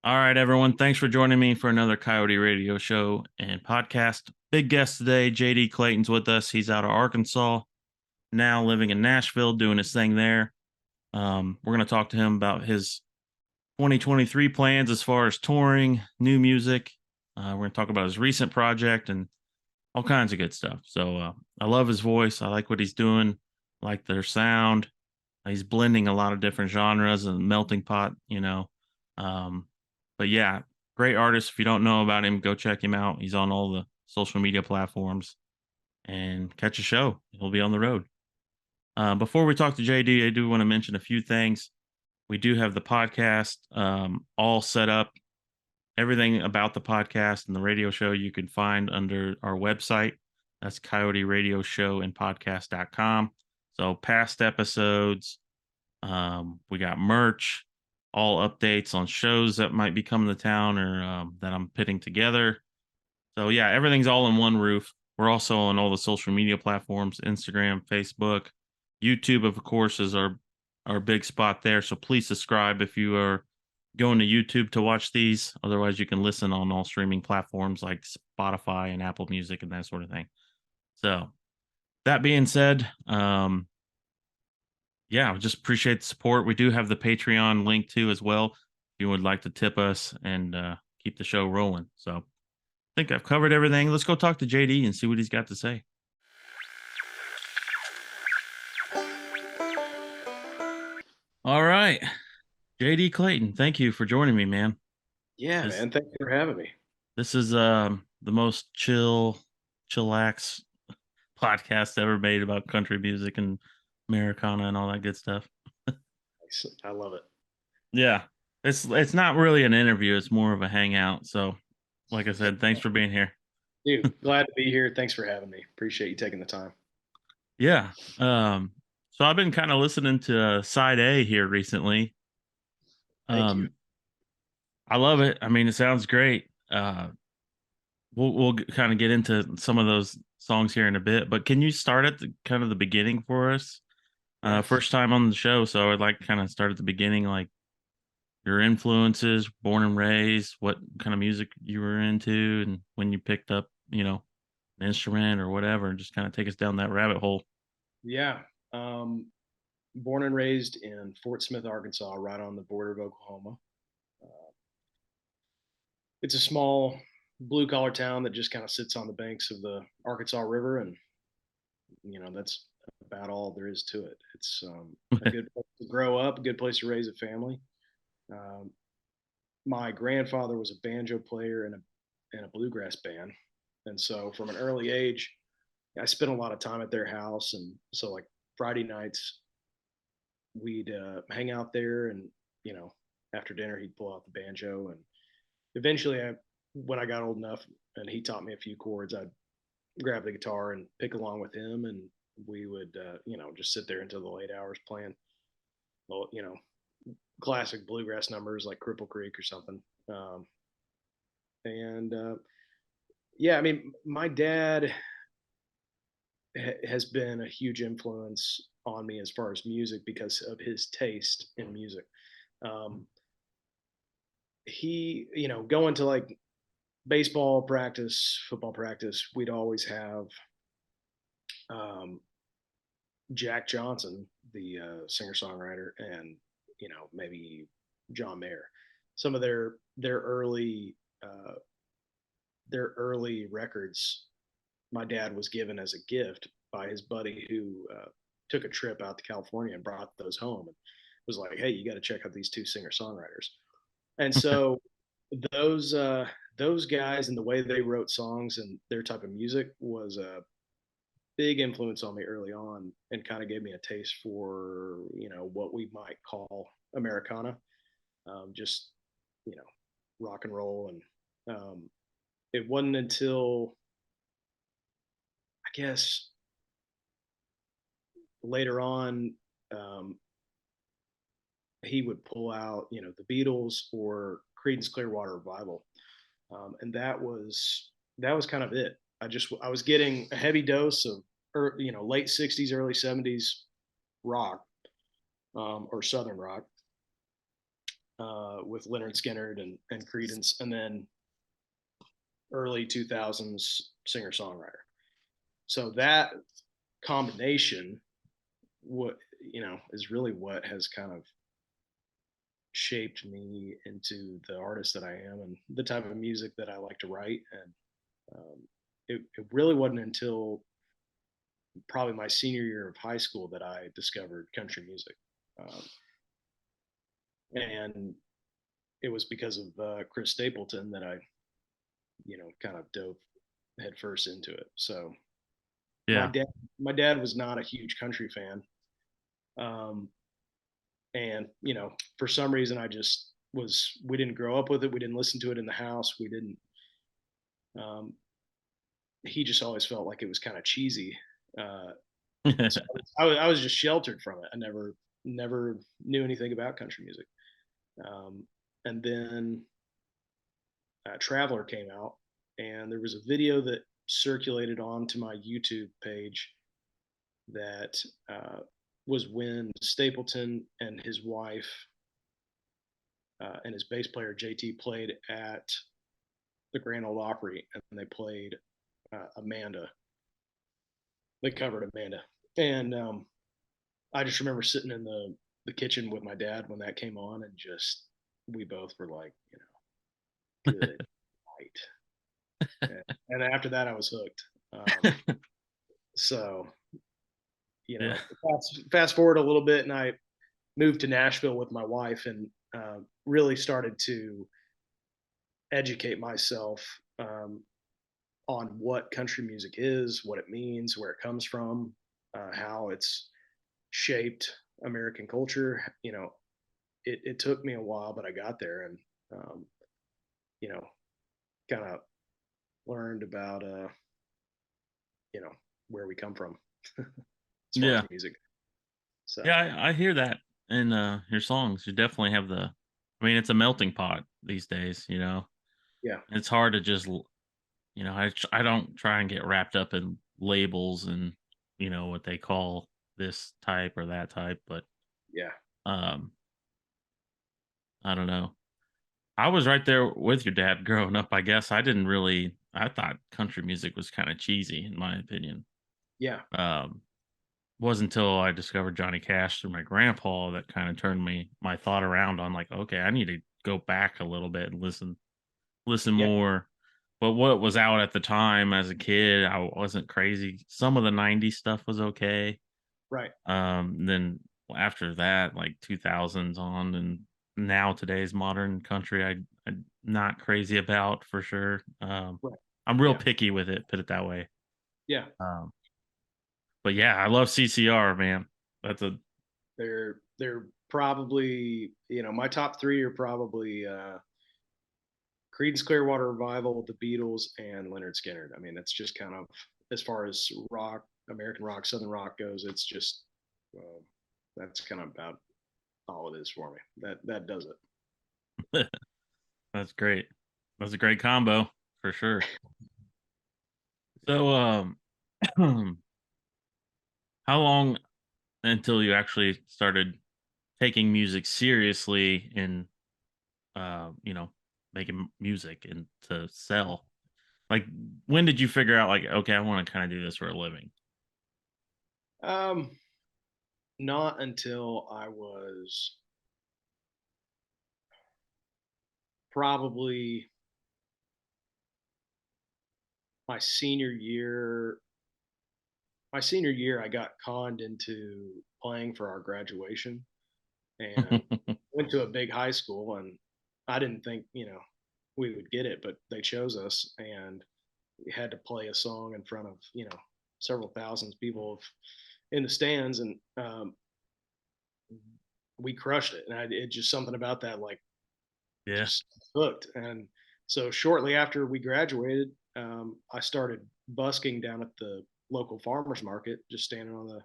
All right, everyone. Thanks for joining me for another Coyote radio show and podcast. Big guest today, JD Clayton's with us. He's out of Arkansas, now living in Nashville, doing his thing there. We're going to talk to him about his 2023 plans as far as touring, new music. We're going to talk about his recent project and all kinds of good stuff. So I love his voice. I like what he's doing. I like their sound. He's blending a lot of different genres and melting pot. Um, but yeah, great artist. If you don't know about him, go check him out. He's on all the social media platforms and catch a show. He'll be on the road. Before we talk to JD, I do want to mention a few things. We do have the podcast all set up. Everything about the podcast and the radio show you can find under our website. That's Coyote Radio Show and podcast.com. So past episodes, we got merch, all updates on shows that might be coming to town or that I'm putting together. So yeah, everything's all in one roof. We're also on all the social media platforms: Instagram, Facebook, YouTube, of course, is our big spot there. So please subscribe if you are going to YouTube to watch these. Otherwise, you can listen on all streaming platforms like Spotify and Apple Music and that sort of thing. So that being said, yeah, I just appreciate the support. We do have the Patreon link too as well if you would like to tip us and keep the show rolling. So I think I've covered everything. Let's go talk to JD and see what he's got to say. All right, JD Clayton, thank you for joining me, man. Yeah, This man. Thank you for having me. this is the most chillax podcast ever made about country music and Americana and all that good stuff. Nice. I love it. Yeah. It's not really an interview, it's more of a hangout. So, like I said, thanks for being here. Dude, glad to be here. Thanks for having me. Appreciate you taking the time. Yeah. So I've been kind of listening to side A here recently. Thank you. Um I love it. I mean, it sounds great. We'll kind of get into some of those songs here in a bit, but can you start at the kind of the beginning for us? Yeah. First time on the show, so I'd like to kind of start at the beginning, like your influences, born and raised, what kind of music you were into, and when you picked up, an instrument or whatever, and just kind of take us down that rabbit hole. Yeah. Um, Born and raised in Fort Smith, Arkansas, right on the border of Oklahoma. Uh, it's a small blue collar town that just kind of sits on the banks of the Arkansas River. And, that's about all there is to it. It's a good place to grow up, a good place to raise a family. Um, my grandfather was a banjo player in a bluegrass band, and so from an early age, I spent a lot of time at their house, and so like Friday nights we'd hang out there, and you know after dinner he'd pull out the banjo, and eventually when I got old enough and he taught me a few chords, I'd grab the guitar and pick along with him, and we would just sit there until the late hours playing, well, classic bluegrass numbers like Cripple Creek or something. And Yeah, I mean, my dad has been a huge influence on me as far as music because of his taste in music. Um, going to like baseball practice, football practice, we'd always have um, Jack Johnson, the singer songwriter, and maybe John Mayer. Some of uh, their early records my dad was given as a gift by his buddy who took a trip out to California and brought those home and was like, "Hey, you got to check out these two singer songwriters." And so those uh, those guys and the way they wrote songs and their type of music was a big influence on me early on, and kind of gave me a taste for what we might call Americana, just you know rock and roll. And it wasn't until I guess later on, um, he would pull out, the Beatles or Creedence Clearwater Revival, and that was kind of it. I was getting a heavy dose of, late '60s, early '70s rock, or Southern rock, with Leonard Skinner and Creedence, and then early 2000s singer songwriter. So that combination, what is really what has kind of shaped me into the artist that I am and the type of music that I like to write. And it really wasn't until probably my senior year of high school that I discovered country music. And it was because of Chris Stapleton that I, kind of dove headfirst into it. So my Yeah. dad, my dad was not a huge country fan. Um, and for some reason I just we didn't grow up with it. We didn't listen to it in the house. We didn't, um, he just always felt like it was kind of cheesy. Uh, so I was just sheltered from it. I never knew anything about country music. Um, and then Traveler came out, and there was a video that circulated onto my YouTube page that was when Stapleton and his wife and his bass player JT played at the Grand Ole Opry, and they played Amanda. They covered Amanda, and I just remember sitting in the kitchen with my dad when that came on, and just we both were like, good night. And after that, I was hooked. So Yeah. fast forward a little bit, and I moved to Nashville with my wife, and really started to educate myself on what country music is, what it means, where it comes from, how it's shaped American culture. It took me a while, but I got there, and um, you know, kind of learned about you know, where we come from as far as Yeah. music. So Yeah, I hear that in your songs. You definitely have I mean, it's a melting pot these days, you know. yeah, It's hard to just I don't try and get wrapped up in labels and what they call this type or that type, but yeah, um I don't know. I was right there with your dad growing up, I guess. I thought country music was kind of cheesy in my opinion. yeah, Um wasn't until I discovered Johnny Cash through my grandpa that kind of turned my thought around on like, okay, I need to go back a little bit and listen yeah, more. But what was out at the time as a kid, I wasn't crazy. Some of the 90s stuff was okay. right, Then after that, like 2000s on and now today's modern country, I'm not crazy about for sure. right, I'm real yeah, picky with it, put it that way. yeah. Um, but yeah, I love CCR, man. That's a They're probably, my top three are probably Creedence Clearwater Revival, the Beatles, and Leonard Skinner. I mean, that's just kind of, as far as rock, American rock, Southern rock goes. It's just uh, that's kind of about all it is for me. That does it. that's great. That's a great combo for sure. So, how long until you actually started taking music seriously and making music and to sell? Like, when did you figure out like, okay, I want to kind of do this for a living? Um, Not until I was probably my senior year. My senior year, I got conned into playing for our graduation, and went to a big high school, and I didn't think we would get it, but they chose us, and we had to play a song in front of several thousands of people in the stands, and we crushed it. And it just something about that, like, Yeah. just hooked. And so shortly after we graduated, I started busking down at the local farmers market, just standing on the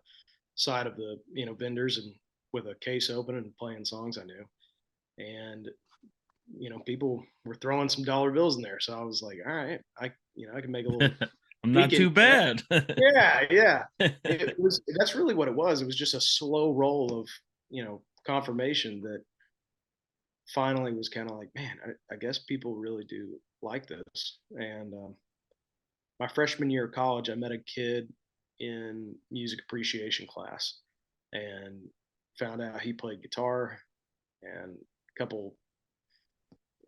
side of the vendors and with a case open and playing songs I knew. And people were throwing some dollar bills in there, so I was like, all right, I can make a little I'm not weekend. too bad. Yeah, yeah. It was That's really what it was. It was just a slow roll of confirmation that finally was kind of like, man, I guess people really do like this. And my freshman year of college, I met a kid in music appreciation class and found out he played guitar. And a couple,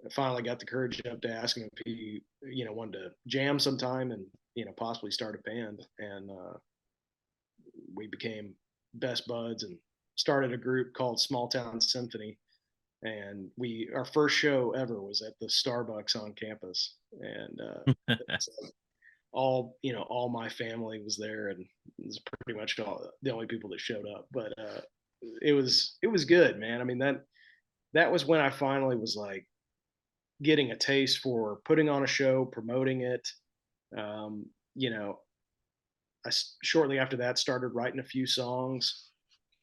I finally got the courage up to ask him if he, wanted to jam sometime and, possibly start a band. And we became best buds and started a group called Small Town Symphony. And our first show ever was at the Starbucks on campus. And all my family was there, and it was pretty much all the only people that showed up. But it was good, man. I mean, that was when I finally was like getting a taste for putting on a show, promoting it. um, you know shortly after that started writing a few songs.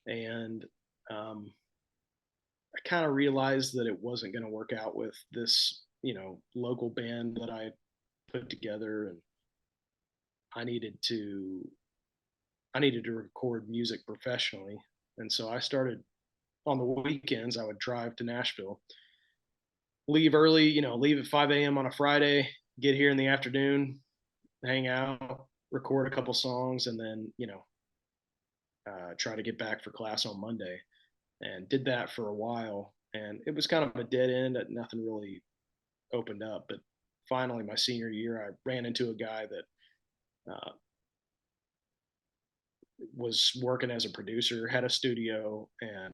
And um, I kind of realized that it wasn't going to work out with this local band that I put together. And I needed to I needed to record music professionally. And so I started on the weekends. I would drive to Nashville, leave early, leave at 5 a.m. on a Friday, get here in the afternoon, hang out, record a couple songs, and then, try to get back for class on Monday. And did that for a while. And it was kind of a dead end. Nothing really opened up. But finally, my senior year, I ran into a guy that was working as a producer, had a studio, and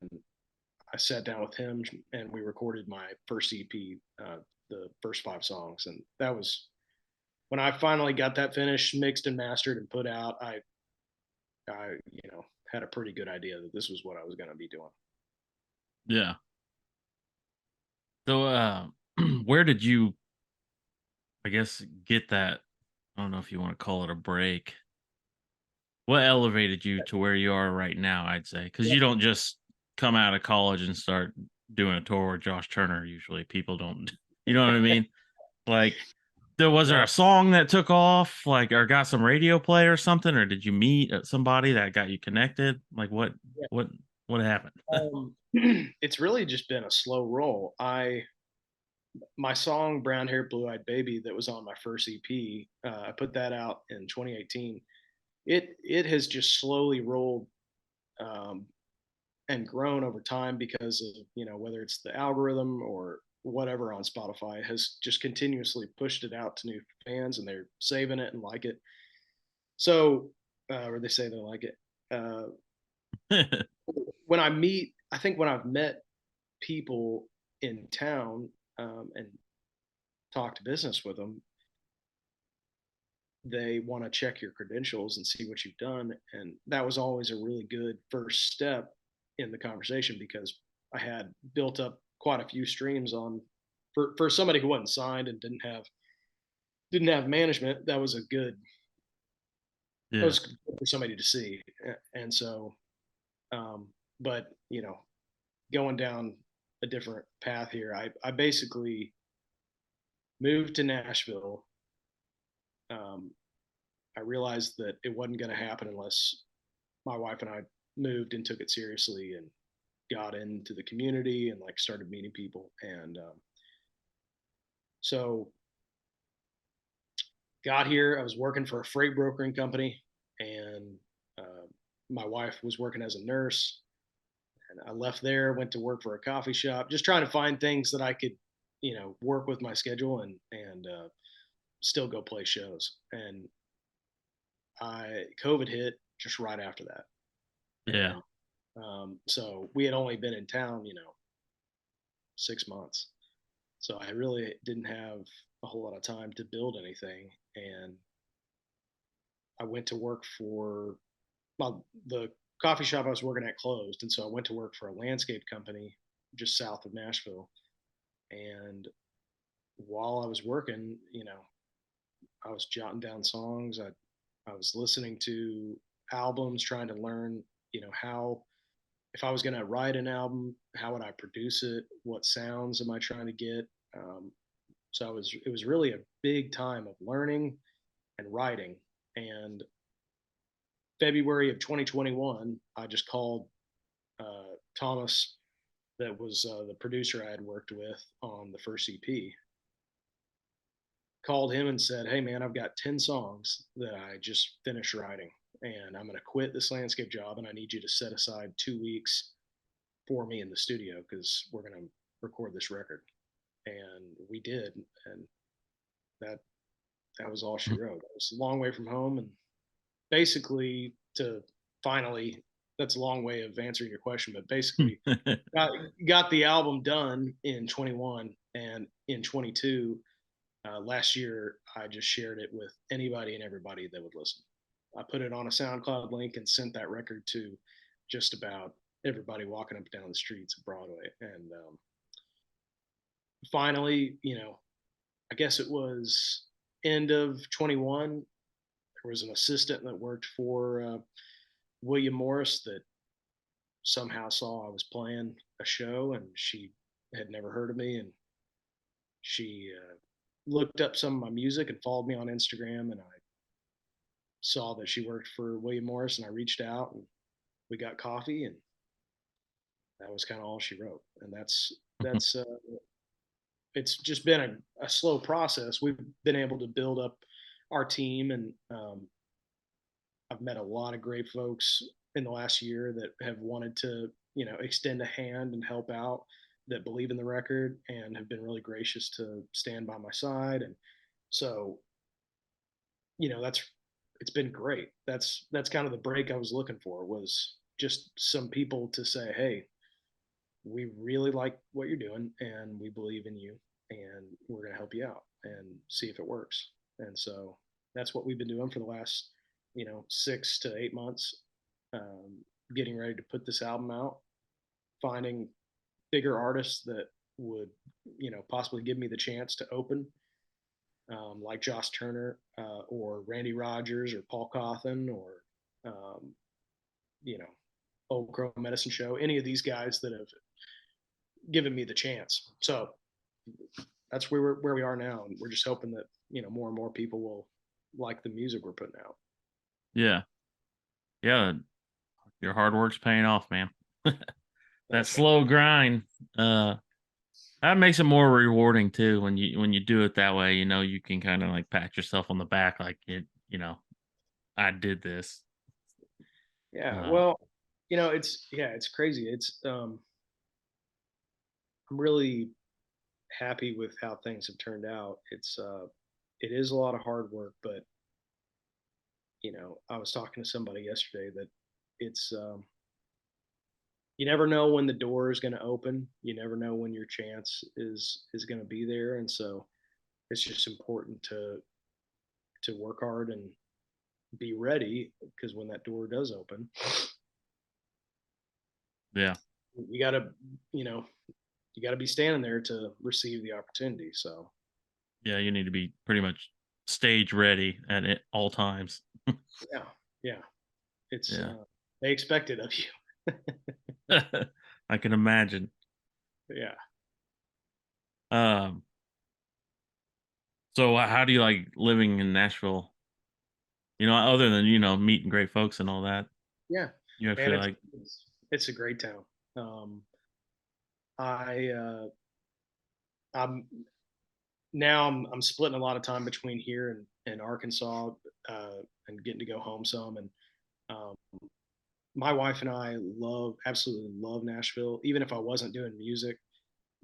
I sat down with him and we recorded my first EP, the first 5 songs. And that was when I finally got that finished, mixed and mastered and put out. I had a pretty good idea that this was what I was going to be doing. Yeah. So, where did you, I guess, get that? I don't know if you want to call it a break. What elevated you to where you are right now? I'd say because Yeah. you don't just come out of college and start doing a tour with Josh Turner. Usually, people don't. You know what I mean? Like, was there No, a song that took off, like, or got some radio play or something, or did you meet somebody that got you connected? Like, yeah. what, what happened? It's really just been a slow roll. My song "Brown Hair, Blue Eyed Baby" that was on my first EP, I put that out in 2018. It has just slowly rolled, um, and grown over time because of whether it's the algorithm or whatever on Spotify has just continuously pushed it out to new fans, and they're saving it and like it. So, or they say they like it. Uh, when I think when I've met people in town, and talked business with them, they want to check your credentials and see what you've done. And that was always a really good first step in the conversation because I had built up quite a few streams on for somebody who wasn't signed and didn't have management. That Yeah, was good for somebody to see. And so, um, but going down a different path here, I basically moved to Nashville. Um, I realized that it wasn't going to happen unless my wife and I moved and took it seriously and got into the community and like started meeting people. And so got here. I was working for a freight brokering company, and uh, my wife was working as a nurse. And I left there, went to work for a coffee shop, just trying to find things that I could, work with my schedule and still go play shows. And COVID hit just right after that, yeah, and so we had only been in town, 6 months. So I really didn't have a whole lot of time to build anything. And I went to work for, well, the coffee shop I was working at closed. And so I went to work for a landscape company just south of Nashville. And while I was working, I was jotting down songs. I was listening to albums, trying to learn, how, if I was going to write an album, how would I produce it? What sounds am I trying to get? So it was really a big time of learning and writing. And February of 2021, I just called Thomas that was the producer I had worked with on the first EP, called him and said, "Hey, man, I've got 10 songs that I just finished writing, and I'm going to quit this landscape job, and I need you to set aside 2 weeks for me in the studio because we're going to record this record." And we did, and that that was all she wrote. It was a long way from home, and basically to finally, that's a long way of answering your question, but basically got, got the album done in 21, and in 22 last year I just shared it with anybody and everybody that would listen. I put it on a SoundCloud link and sent that record to just about everybody walking up and down the streets of Broadway. And finally, I guess it was end of 21. There was an assistant that worked for William Morris that somehow saw I was playing a show, and she had never heard of me, and she looked up some of my music and followed me on Instagram, and I saw that she worked for William Morris, and I reached out and we got coffee, and that was kind of all she wrote. And that's it's just been a slow process. We've been able to build up our team, and I've met a lot of great folks in the last year that have wanted to, extend a hand and help out, that believe in the record and have been really gracious to stand by my side. And so, that's it's been great. That's kind of the break I was looking for, was just some people to say, "Hey, we really like what you're doing and we believe in you, and we're going to help you out and see if it works." And so that's what we've been doing for the last 6 to 8 months, um, getting ready to put this album out, finding bigger artists that would possibly give me the chance to open, like Josh Turner, or Randy Rogers or Paul Cawthon, or um, you know Old Crow Medicine Show, any of these guys that have given me the chance. So that's where we are now, and we're just hoping that more and more people will like the music we're putting out. Yeah. Yeah. Your hard work's paying off, man. That Thanks, man. slow grind, that makes it more rewarding too when you do it that way, you can kind of like pat yourself on the back like I did this. Yeah, Uh well, it's crazy. I'm really happy with how things have turned out. It is a lot of hard work, but I was talking to somebody yesterday that it's you never know when the door is going to open. You never know when your chance is going to be there, and so it's just important to work hard and be ready, because when that door does open, yeah. you gotta you know you gotta be standing there to receive the opportunity. So Yeah, you need to be pretty much stage ready at all times. yeah, yeah, it's Yeah. they expect it of you. I can imagine. Yeah. Um so how do you like living in Nashville? Other than, meeting great folks and all that. Yeah, You man, actually like it's a great town. I I'm I'm splitting a lot of time between here and Arkansas, and getting to go home some. And um, my wife and I absolutely love Nashville. Even if I wasn't doing music,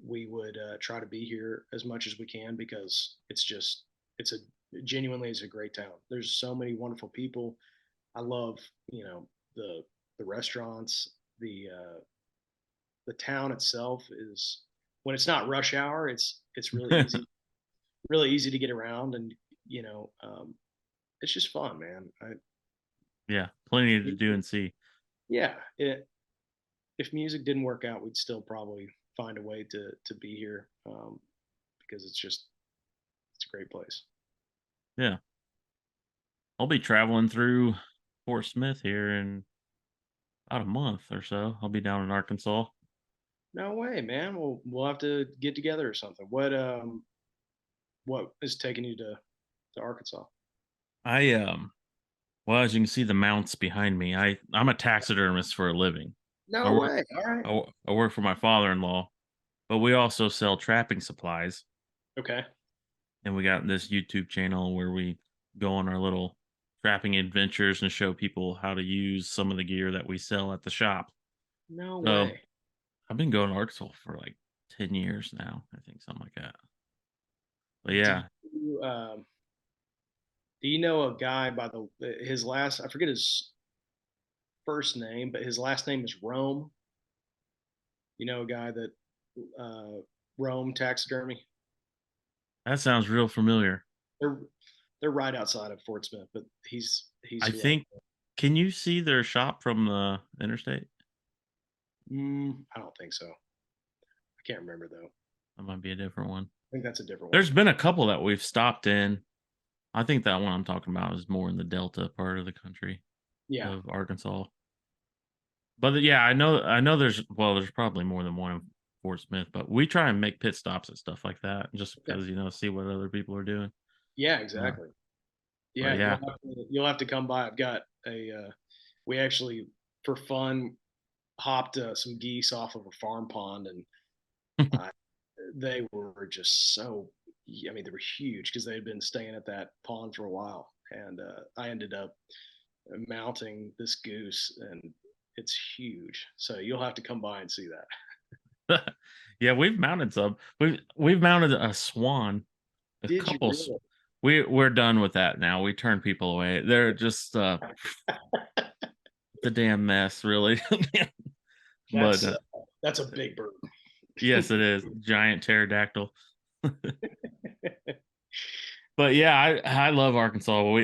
we would try to be here as much as we can, because it's a genuinely it's a great town. There's so many wonderful people. I love the restaurants, the town itself is, when it's not rush hour, it's really easy to get around, and you know um, it's just fun, man. yeah, plenty to do and see. Yeah, if music didn't work out, we'd still probably find a way to be here, because it's a great place. Yeah. I'll be traveling through Fort Smith here in about a month or so. I'll be down in Arkansas. No way, man. We'll have to get together or something. What is taking you to Arkansas? I well, as you can see the mounts behind me, I'm a taxidermist for a living. I No work way. All right. I work for my father-in-law, but we also sell trapping supplies, Okay. and we got this YouTube channel where we go on our little trapping adventures and show people how to use some of the gear that we sell at the shop. No So way. I've been going to Arkansas for like 10 years now, I think, something like that. But Do yeah, you do you know a guy by the his last I forget his first name, but his last name is Rome. You know a guy that uh Rome taxidermy. that sounds real familiar. They're they're right outside of Fort Smith, but he's I who I think, can you see their shop from the interstate? I don't think so. I can't remember though. I That might be a different one. think that's a different one. There's been a couple that we've stopped in. I think that one I'm talking about is more in the Delta part of the country Yeah. of Arkansas. But yeah, I know there's probably more than one in Fort Smith, but we try and make pit stops and stuff like that just Okay. because, see what other people are doing. Yeah, Uh, exactly. but Yeah, yeah. you'll have to come by. I've got a we actually for fun hopped some geese off of a farm pond, and I, they were just so. I mean, they were huge because they had been staying at that pond for a while, and I ended up mounting this goose, and it's huge. So you'll have to come by and see that. Yeah, we've mounted some. We've mounted a swan, a Did you couple. really? We're done with that now. We turn people away. They're just the damn mess, really. But That's uh, that's a big bird. yes, it is giant pterodactyl. But yeah, I love Arkansas.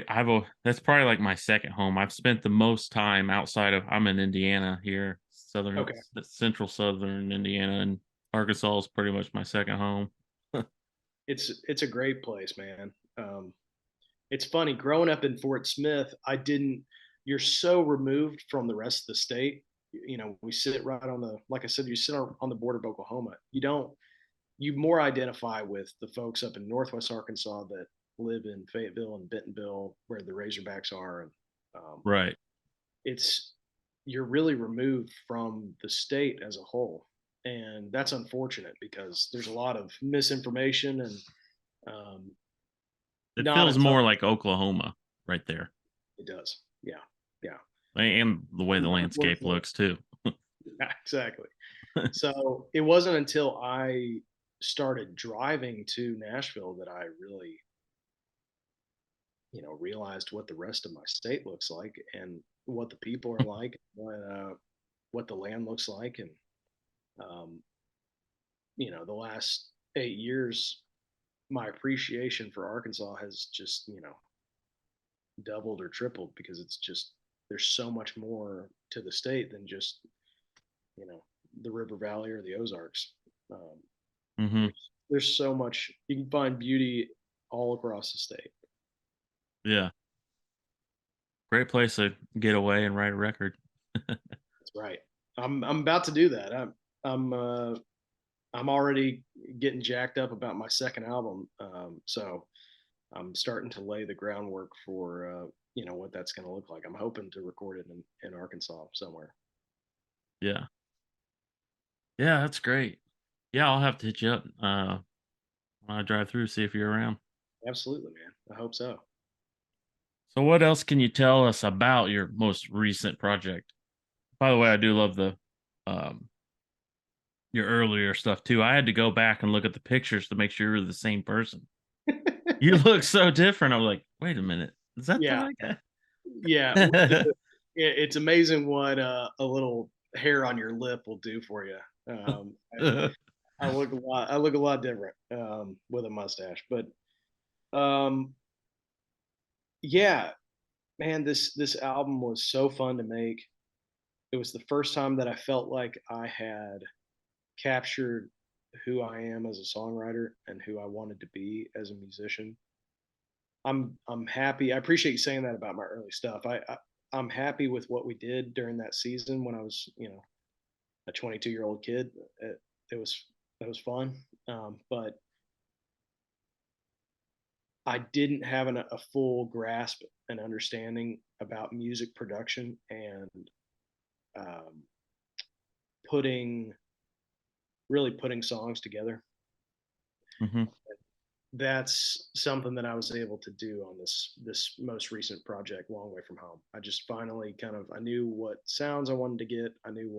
That's probably like my second home. I've spent the most time outside of. I'm in Indiana here, Okay. central southern Indiana, and Arkansas is pretty much my second home. It's a great place, man. It's funny growing up in Fort Smith. I didn't. You're so removed from the rest of the state. You know, we sit right on the like I said, you sit on the border of Oklahoma. You don't. You more identify with the folks up in Northwest Arkansas that live in Fayetteville and Bentonville, where the Razorbacks are, and um, Right. it's you're really removed from the state as a whole, and that's unfortunate because there's a lot of misinformation and um, It not a feels ton. more like Oklahoma right there, It does. Yeah. Yeah. and the way the landscape looks too. Yeah, exactly. So it wasn't until I started driving to Nashville that I really, realized what the rest of my state looks like and what the people are like, what the land looks like, and um, the last 8 years, my appreciation for Arkansas has just doubled or tripled because it's just there's so much more to the state than just you know the River Valley or the Ozarks. Um, Hmm. there's so much you can find beauty all across the state. Yeah, great place to get away and write a record. That's right. I'm about to do that. I'm I'm already getting jacked up about my second album. So I'm starting to lay the groundwork for what that's going to look like. I'm hoping to record it in Arkansas somewhere. Yeah, yeah, that's great. Yeah, I'll have to hit you up when I drive through, see if you're around. Absolutely, man. I hope so. So, what else can you tell us about your most recent project? By the way, I do love the um, your earlier stuff too. I had to go back and look at the pictures to make sure you're the same person. You look so different. I was like, wait a minute, is that the Yeah, right yeah. guy? It's amazing what a little hair on your lip will do for you. I look a lot. I look a lot different with a mustache, but um, yeah, man, this album was so fun to make. It was the first time that I felt like I had captured who I am as a songwriter and who I wanted to be as a musician. I'm happy. I appreciate you saying that about my early stuff. I'm happy with what we did during that season when I was, a 22-year-old kid. It was it was fun, but I didn't have a full grasp and understanding about music production and um, putting really putting songs together. Hmm. That's something that I was able to do on this most recent project, Long Way from Home. I just finally I knew what sounds I wanted to get. I knew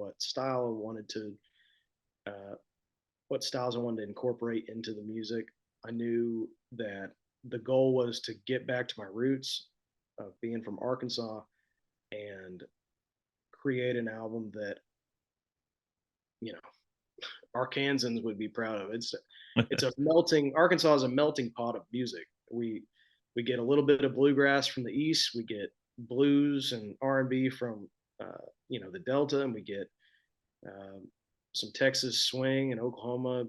uh, what styles I wanted to incorporate into the music. I knew that the goal was to get back to my roots of being from Arkansas and create an album that you know Arkansans would be proud of. It's a melting Arkansas is a melting pot of music. We get a little bit of bluegrass from the east. We get blues and R&B from the Delta, and we get um, some Texas swing and Oklahoma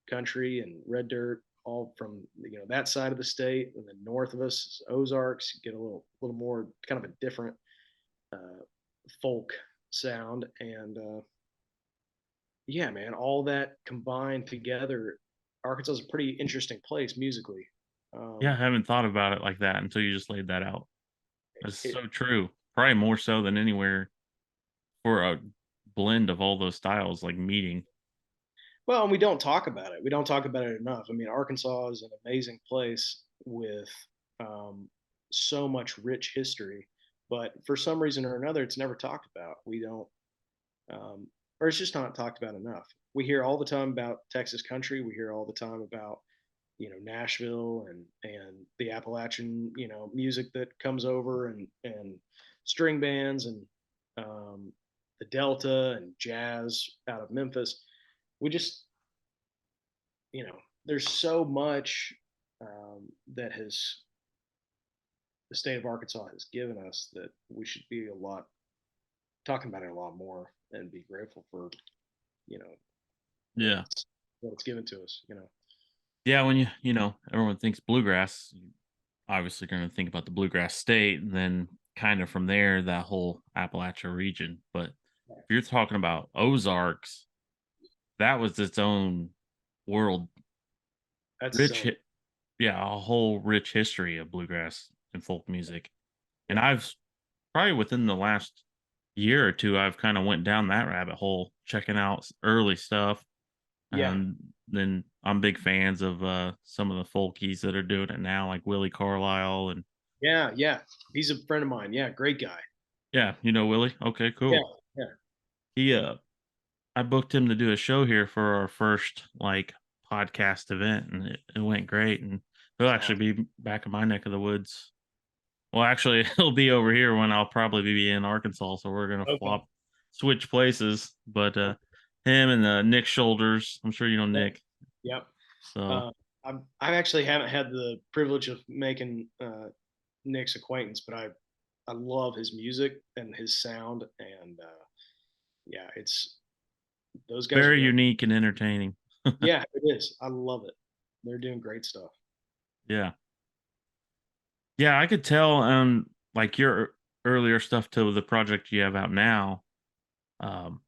country and red dirt, all from that side of the state. And then north of us is Ozarks. You get a little more kind of a different uh, folk sound, and yeah, man, all that combined together, Arkansas is a pretty interesting place musically. Yeah, I Um, haven't thought about it like that until you just laid that out. That's it, so true. Probably more so than anywhere for a blend of all those styles, like meeting. well, and we don't talk about it. We don't talk about it enough. I mean, Arkansas is an amazing place with um, so much rich history, but for some reason or another, it's never talked about. We don't, or it's just not talked about enough. We hear all the time about Texas country. We hear all the time about Nashville and the Appalachian music that comes over and string bands and the Delta and jazz out of Memphis. We just there's so much that has the state of Arkansas has given us that we should be a lot talking about it a lot more and be grateful for you know what Yeah. it's what it's given to us. Yeah, when everyone thinks bluegrass, you obviously going to think about the bluegrass state, and then kind of from there, that whole Appalachia region. But if you're talking about Ozarks, that was its own world, That's his rich, own. yeah, a whole rich history of bluegrass and folk music. And Yeah, probably within the last year or two, I've kind of went down that rabbit hole, checking out early stuff. yeah, And then I'm big fans of some of the folkies that are doing it now, like Willie Carlisle. And yeah. He's a friend of mine. Yeah, great guy. yeah, you know Willie. Okay, Yeah, cool. yeah. He I booked him to do a show here for our first like podcast event, and it went great. And he'll It's actually awesome. be back in my neck of the woods. Well, actually, he'll be over here when I'll probably be in Arkansas, so we're gonna Okay. switch places. But Okay. him and Nick Shoulders, I'm sure you know Yeah. Nick. Yep. So Uh, I actually haven't had the privilege of making Nick's acquaintance, but I love his music and his sound, and yeah, it's those guys are very doing. unique and entertaining. Yeah, it is. I love it. They're doing great stuff. Yeah. Yeah, I could tell like your earlier stuff to the project you have out now, um,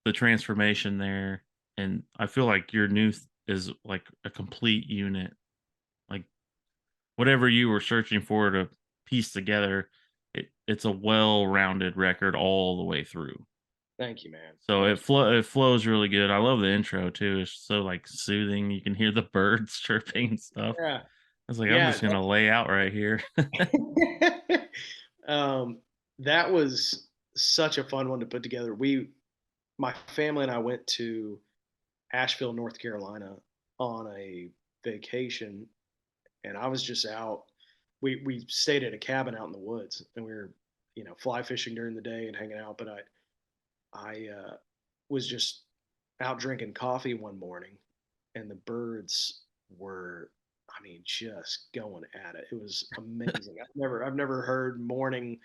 the transformation there. And I feel like your is like a complete unit. Like whatever you were searching for to piece together, it's a well-rounded record all the way through. Thank you, man. So Thank you. it flows really good. I love the intro too. It's so like soothing. You can hear the birds chirping and stuff. Yeah, I was like, I'm yeah. just gonna lay out right here. um, that was such a fun one to put together. My family and I went to Asheville, North Carolina on a vacation, and I was just out. We stayed at a cabin out in the woods, and we were fly fishing during the day and hanging out. But I was just out drinking coffee one morning, and the birds were, I mean, just going at it. It was amazing. I've never heard morning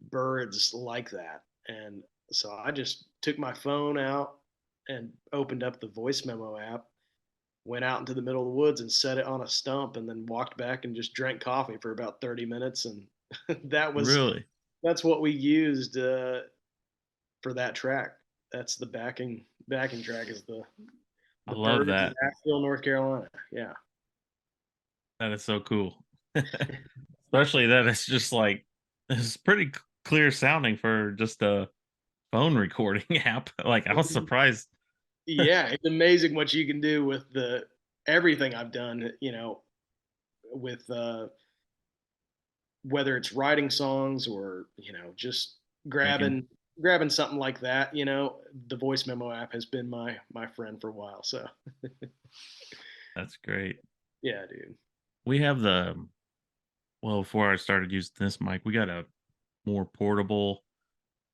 birds like that. And so I just took my phone out and opened up the voice memo app, went out into the middle of the woods and set it on a stump, and then walked back and just drank coffee for about 30 minutes. And that was Really, that's what we used for that track. That's the backing track is I the love birds in that. Asheville, North Carolina. Yeah. That is so cool. Especially that it's just like it's pretty clear sounding for just a phone recording app. Like I was surprised. Yeah, it's amazing what you can do with the everything I've done, with whether it's writing songs or, just Making grabbing something like that, the voice memo app has been my friend for a while. So, that's great. yeah, dude. We have before I started using this mic, we got a more portable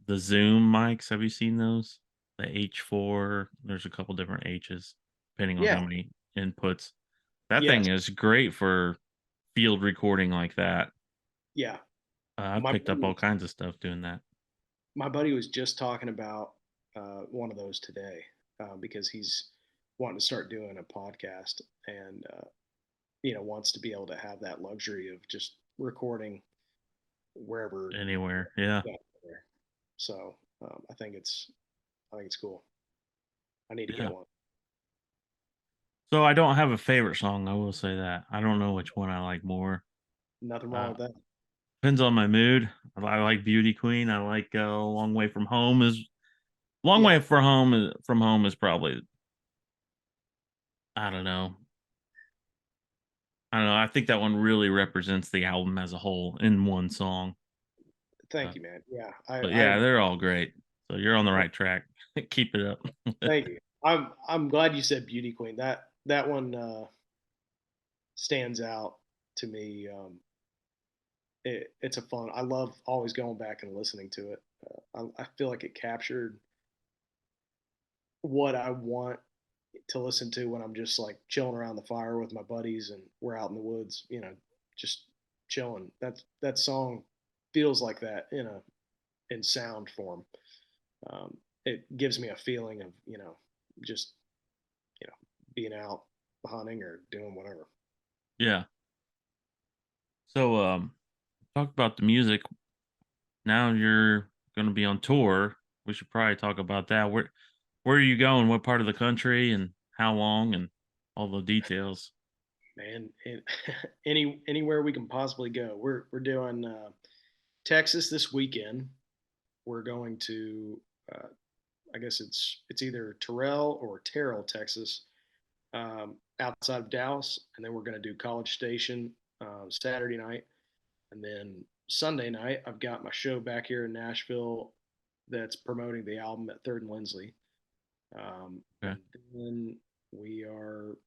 the Zoom mics. Have you seen those? The H4. There's a couple different H's depending on Yeah. how many inputs. That thing Yes. is great for field recording like that. Yeah. I've My picked up buddy all kinds of stuff doing that. my buddy was just talking about one of those today because he's wanting to start doing a podcast and wants to be able to have that luxury of just recording wherever. Anywhere. Yeah. Yeah, so I think it's cool. I need to get Yeah. one. So I don't have a favorite song. I will say that. I don't know which one I like more. Nothing wrong Uh, with that. Depends on my mood. I like Beauty Queen. I like Long Way from Home is Long Yeah, Way from Home is probably I don't know. I don't know. I think that one really represents the album as a whole in one song. Uh, thank you, man. Yeah, but I yeah, they're all great. So you're on the right track. Keep it up. thank you. I'm glad you said Beauty Queen. That one stands out to me. It's a fun. I love always going back and listening to it. I feel like it captured what I want to listen to when I'm just like chilling around the fire with my buddies and we're out in the woods, just chilling. That song feels like that in sound form. It gives me a feeling of just you know being out hunting or doing whatever. Yeah. So talk about the music. Now you're going to be on tour. We should probably talk about that. Where are you going? What part of the country and how long and all the details? Man, anywhere we can possibly go. We're doing Texas this weekend. We're going to uh, I guess it's either Terrell, Texas, outside of Dallas, and then we're going to do College Station Saturday night, and then Sunday night I've got my show back here in Nashville that's promoting the album at Third and Lindsley, Okay. and then we are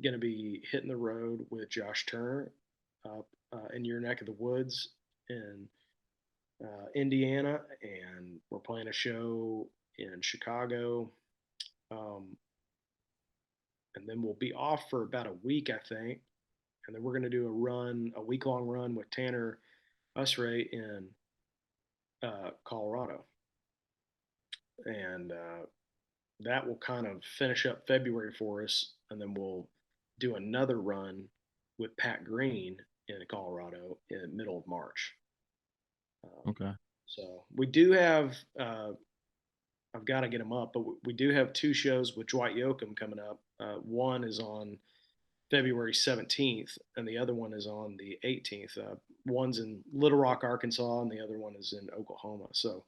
going to be hitting the road with Josh Turner up in your neck of the woods in Indiana, and we're playing a show in Chicago. Um, and then we'll be off for about a week, I think. And then we're going to do a week long run with Tanner Usray in Colorado. And that will kind of finish up February for us. And then we'll do another run with Pat Green in Colorado in the middle of March. Um, Okay. so we do have, I've got to get them up, but we do have two shows with Dwight Yoakam coming up. One is on February 17th, and the other one is on the 18th. One's in Little Rock, Arkansas, and the other one is in Oklahoma. So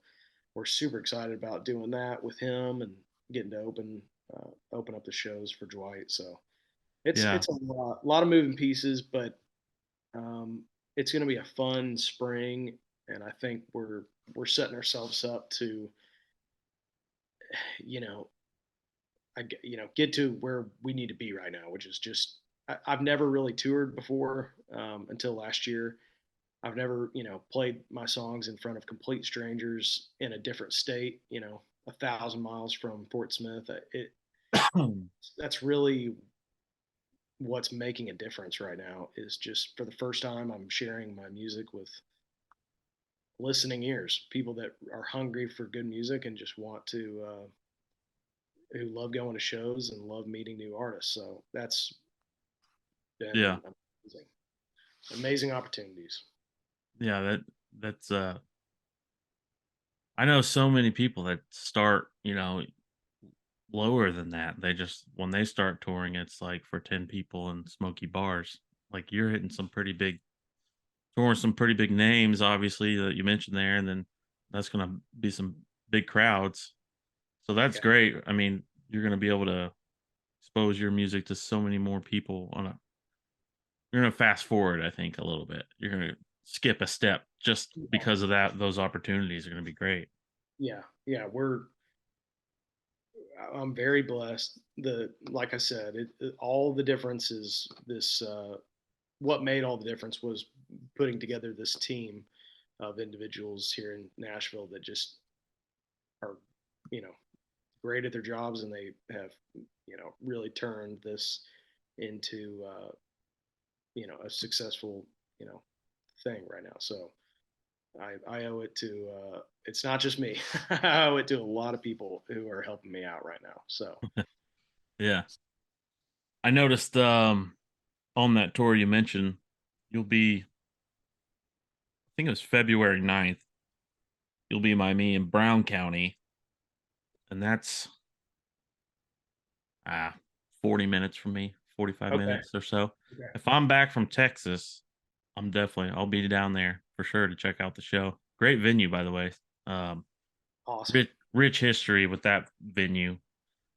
we're super excited about doing that with him and getting to open up the shows for Dwight. So Yeah. it's a lot of moving pieces, but um, it's going to be a fun spring, and I think we're setting ourselves up to you know get to where we need to be right now, which is just I've never really toured before until last year. I've never played my songs in front of complete strangers in a different state. 1,000 miles from Fort Smith. That's really what's making a difference right now. Is just for the first time I'm sharing my music with listening ears, people that are hungry for good music and just want to who love going to shows and love meeting new artists. So that's Yeah. been amazing, amazing opportunities. Yeah. That's I know so many people that start, lower than that. They just when they start touring, it's like for 10 people in smoky bars. Like you're hitting some pretty big touring some pretty big names, obviously, that you mentioned there, and then that's gonna be some big crowds. So that's Yeah. great. I mean, you're going to be able to expose your music to so many more people on a you're going to fast forward, I think, a little bit. You're going to skip a step just Yeah. because of that. Those opportunities are going to be great. Yeah. Yeah. I'm very blessed. Like I said, all the difference is this. What made all the difference was putting together this team of individuals here in Nashville that just are, you know, great at their jobs, and they have, really turned this into, a successful, you know, thing right now. So I owe it to, it's not just me. I owe it to a lot of people who are helping me out right now. So Yeah. I noticed on that tour you mentioned, you'll be, I think it was February 9th, you'll be by me in Brown County. And that's ah 40 minutes from me, 45 okay, minutes or so. okay, If I'm back from Texas, I'll be down there for sure to check out the show. Great venue, by the way. Um, awesome. rich history with that venue.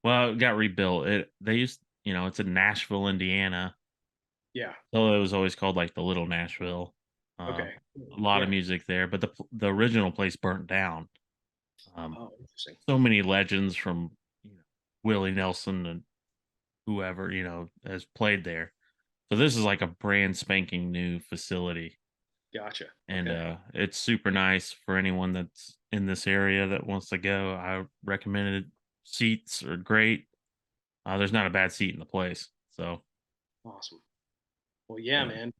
Well, it got rebuilt. It's in Nashville, Indiana. Yeah. So it was always called like the Little Nashville. Okay. A lot of Yeah. music there, but the original place burnt down. Um, Oh, interesting. so many legends from Willie Nelson and whoever has played there. So this is like a brand spanking new facility, Gotcha. and Okay. it's super nice for anyone that's in this area that wants to go. I recommend it. Seats are great. There's not a bad seat in the place. So Awesome. Well, yeah, yeah, man.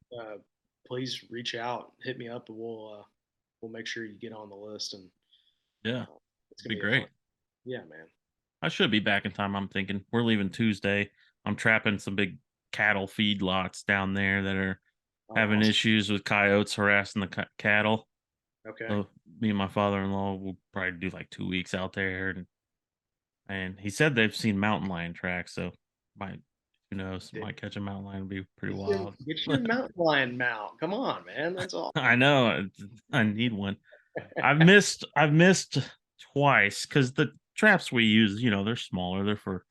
Please reach out, hit me up, and we'll make sure you get on the list, and yeah, uh, it's it'd gonna be be a fun. great. Yeah, man. I should be back in time. I'm thinking we're leaving Tuesday. I'm trapping some big cattle feed lots down there that are Oh, having awesome. issues with coyotes harassing the cattle. Okay. So me and my father-in-law will probably do like 2 weeks out there, and he said they've seen mountain lion tracks. So might who knows? Dude, Might catch a mountain lion. Would be pretty Get your wild. get your mountain lion mount. Come on, man. That's I awesome. know. I need one. I've missed twice because the traps we use, they're smaller. They're for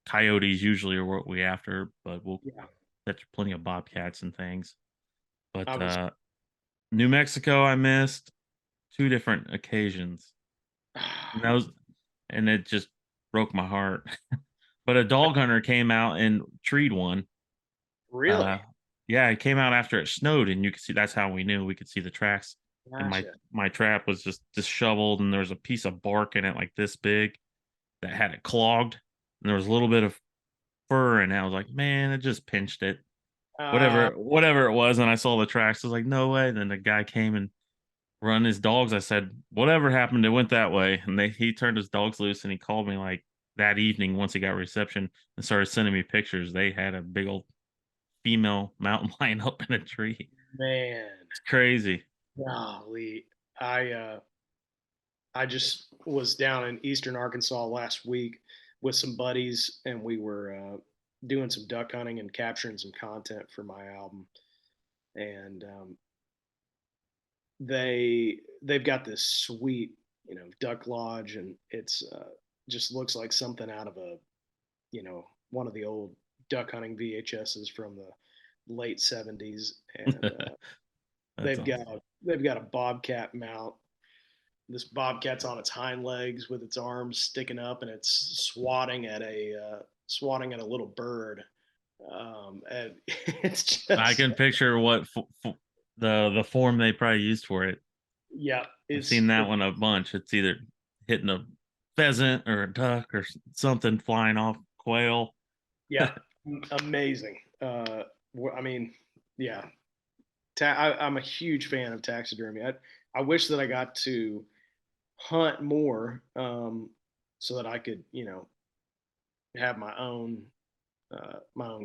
coyotes usually, are what we after, but we'll Yeah. catch plenty of bobcats and things. I But was New Mexico, I missed two different occasions, and that was, and it just broke my heart. But a dog hunter came out and treed one. really Uh, yeah, it came out after it snowed, and you could see that's how we knew we could see the tracks. And my gotcha. my trap was just disheveled, and there was a piece of bark in it like this big that had it clogged, and there was a little bit of fur, and I was like, man, it just pinched it. Uh, Whatever it was, and I saw the tracks. I was like, no way. And then the guy came and run his dogs. I said, whatever happened, it went that way. And he turned his dogs loose, and he called me like that evening once he got reception and started sending me pictures. They had a big old female mountain lion up in a tree. man. It's crazy. Golly. I uh I just was down in eastern Arkansas last week with some buddies, and we were doing some duck hunting and capturing some content for my album. And they've got this sweet, duck lodge, and it's just looks like something out of one of the old duck hunting VHSs from the late '70s. And That's they've got awesome. they've got a bobcat mount. This bobcat's on its hind legs with its arms sticking up, and it's swatting at a little bird. And it's I just can picture what the form they probably used for it. yeah, I've seen it's that it, one a bunch. It's either hitting a pheasant or a duck or something flying off quail. yeah, amazing. I mean, yeah, I'm a huge fan of taxidermy. I wish that I got to hunt more, so that I could, have my own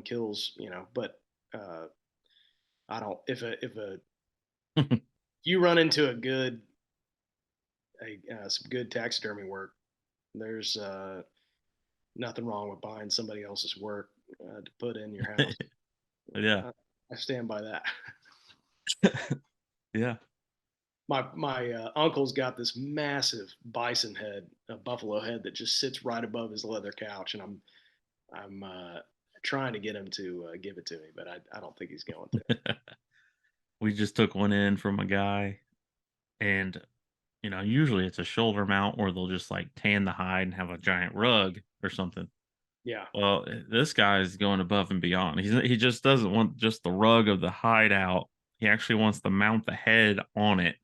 kills, but uh, I don't. If you run into some good taxidermy work, there's nothing wrong with buying somebody else's work to put in your house. Yeah. I stand by that. Yeah. my uncle's got this massive bison head, a buffalo head that just sits right above his leather couch, and I'm trying to get him to give it to me, but I don't think he's going to. We just took one in from a guy, and usually it's a shoulder mount, or they'll just like tan the hide and have a giant rug or something. Yeah, Well, this guy is going above and beyond. He just doesn't want just the rug of the hide out. He actually wants to mount the head on it.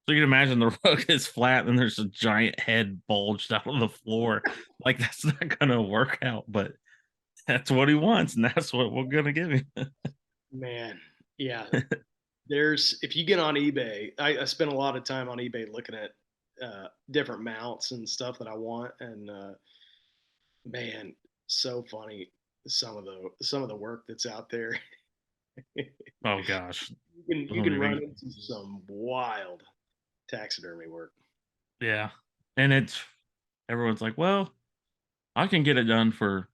So you can imagine the rug is flat and there's a giant head bulged out of the floor. Like that's not gonna work out, but that's what he wants, and that's what we're gonna give him. man. Yeah, there's if you get on eBay, I spend a lot of time on eBay looking at different mounts and stuff that I want, and man, so funny some of the work that's out there. you Oh gosh. can you Don't can even run into some wild taxidermy work. Yeah. And it's everyone's like, well, I can get it done for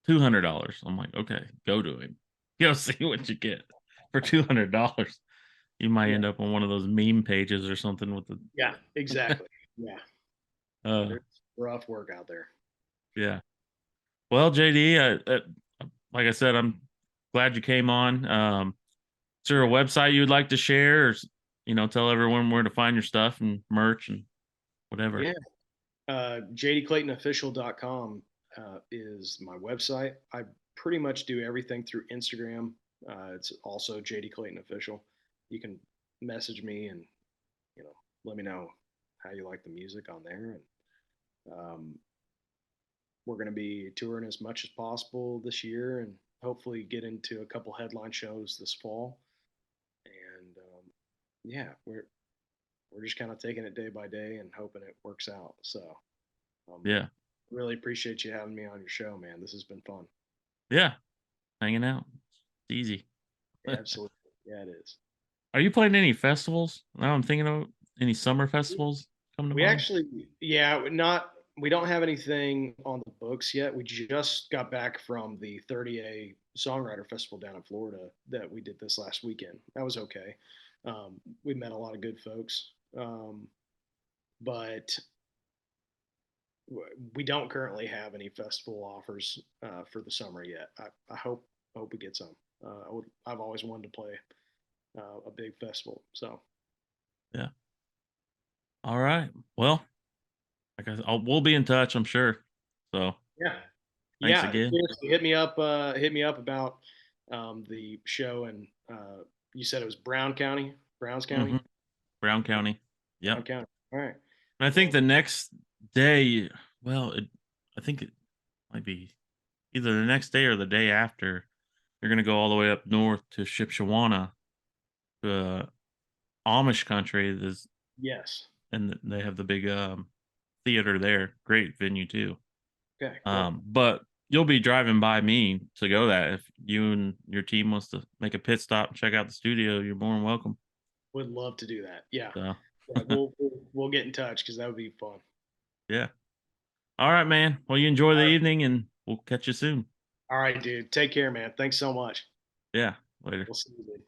$200. I'm like, okay, go to him. Go see what you get for $200. You might Yeah, end up on one of those meme pages or something with the yeah, exactly. Yeah, yeah. uh There's rough work out there. yeah. Well, JD, like I said, I'm glad you came on. Is there a Yeah, website you would like to share, or tell everyone where to find your stuff and merch and whatever? yeah. JDClaytonofficial.com is my website. I pretty much do everything through Instagram. It's also JD Clayton Official. You can message me and you know let me know how you like the music on there. And we're going to be touring as much as possible this year, and hopefully get into a couple headline shows this fall. And yeah, we're just kind of taking it day by day and hoping it works out. So um, Yeah. really appreciate you having me on your show, man. This has been fun. Yeah. Hanging out. It's easy. Yeah, absolutely. Yeah, it is. Are you playing any festivals? Now I'm thinking of any summer festivals come to We mind. actually, yeah, we don't have anything on the books yet. We just got back from the 30A Songwriter Festival down in Florida that we did this last weekend. That was okay. We met a lot of good folks, but we don't currently have any festival offers for the summer yet. I hope we get some. I've always wanted to play a big festival, so Yeah. All right. Well, we'll be in touch, I'm sure. So yeah, thanks yeah. again. Seriously, hit me up about the show, and you said it was Browns Hmm. County, Brown County. Brown Yep. County. All right. And I think Well, the next day, well, I think it might be either the next day or the day after. You're going to go all the way up north to Shipshawana, the Amish country. yes. And they have the big theater there. Great venue too. Okay. Cool. But you'll be driving by me to go that. If you and your team wants to make a pit stop and check out the studio, you're more than welcome. Would love to do that. Yeah. So Yeah. We'll get in touch because that would be fun. yeah. All right, man. Well, you enjoy the All right. evening, and we'll catch you soon. All right, dude. Take care, man. Thanks so much. Yeah. Later. We'll see you, dude.